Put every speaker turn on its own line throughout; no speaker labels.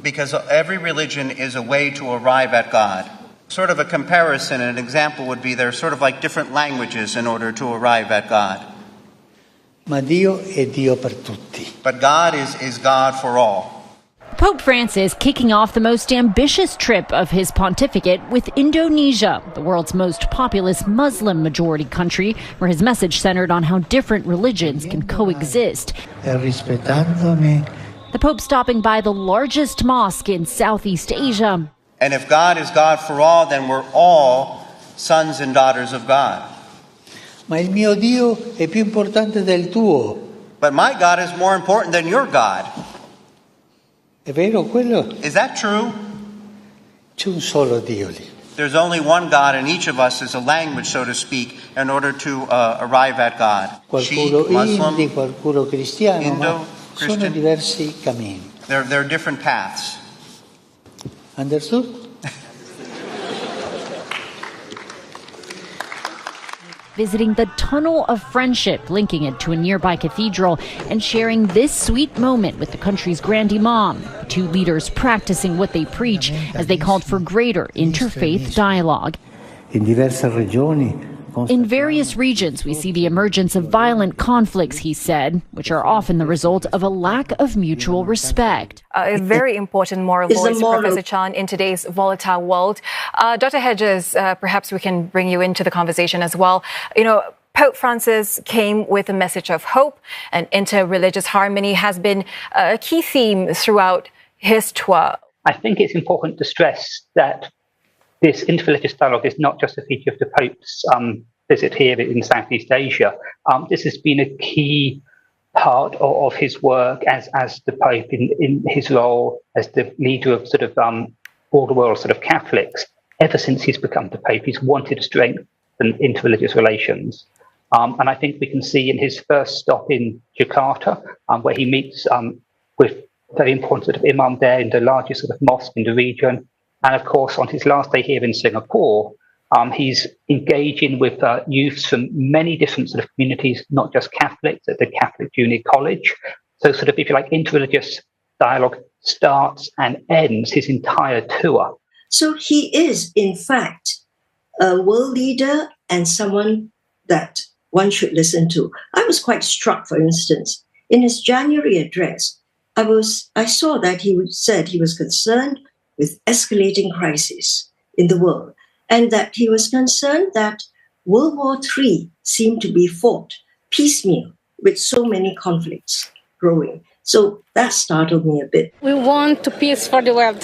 because every religion is a way to arrive at God. Sort of a comparison, an example would be they're sort of like different languages in order to arrive at God.
Ma Dio è Dio per tutti.
But God is God for all.
Pope Francis kicking off the most ambitious trip of his pontificate with Indonesia, the world's most populous Muslim-majority country, where his message centered on how different religions can coexist. The Pope stopping by the largest mosque in Southeast Asia.
And if God is God for all, then we're all sons and daughters of God.
Ma il mio Dio è più importante del tuo.
But my God is more important than your God.
È vero quello?
Is that true?
C'è un solo Dio lì.
There's only one God, and each of us is a language, so to speak, in order to arrive at God.
Qualcuno
Sikh, Muslim,
Indi, qualcuno cristiano,
Indo,
ma
Christian.
sono diversi cammini.
There are different paths.
Understood?
Visiting the Tunnel of Friendship, linking it to a nearby cathedral, and sharing this sweet moment with the country's Grand Imam, the two leaders practicing what they preach as they called for greater interfaith dialogue. In various regions, we see the emergence of violent conflicts, he said, which are often the result of a lack of mutual respect.
A very important moral voice, Professor Chan, in today's volatile world. Dr. Hedges, perhaps we can bring you into the conversation as well. You know, Pope Francis came with a message of hope, and interreligious harmony has been a key theme throughout his tour.
I think it's important to stress that this interreligious dialogue is not just a feature of the Pope's visit here in Southeast Asia. This has been a key part of his work as the Pope in his role as the leader of sort of all the world's sort of Catholics. Ever since he's become the Pope, he's wanted to strengthen interreligious relations. And I think we can see in his first stop in Jakarta, where he meets with very important sort of imam there in the largest sort of mosque in the region. And of course, on his last day here in Singapore, he's engaging with youths from many different sort of communities, not just Catholics, at the Catholic Junior College. So sort of, if you like, interreligious dialogue starts and ends his entire tour.
So he is, in fact, a world leader and someone that one should listen to. I was quite struck, for instance, in his January address, I saw that he said he was concerned with escalating crises in the world, and that he was concerned that World War III seemed to be fought piecemeal with so many conflicts growing. So that startled me a bit.
We want peace for the world,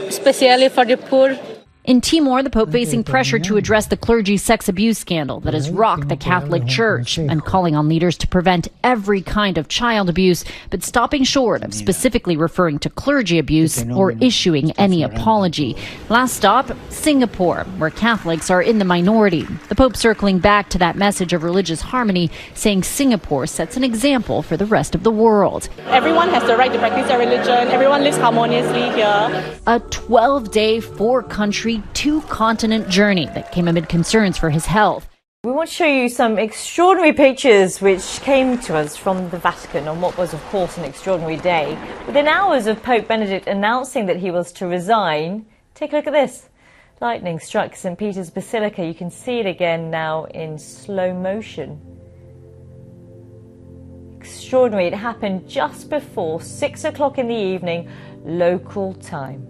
especially for the poor.
In Timor, the Pope facing pressure to address the clergy sex abuse scandal that has rocked the Catholic Church and calling on leaders to prevent every kind of child abuse, but stopping short of specifically referring to clergy abuse or issuing any apology. Last stop, Singapore, where Catholics are in the minority. The Pope circling back to that message of religious harmony, saying Singapore sets an example for the rest of the world.
Everyone has the right to practice their religion. Everyone lives harmoniously here.
A 12-day, 4-country, 2-continent journey that came amid concerns for his health.
We want to show you some extraordinary pictures which came to us from the Vatican on what was, of course, an extraordinary day. Within hours of Pope Benedict announcing that he was to resign, take a look at this. Lightning struck St. Peter's Basilica. You can see it again now in slow motion. Extraordinary. It happened just before 6 o'clock in the evening, local time.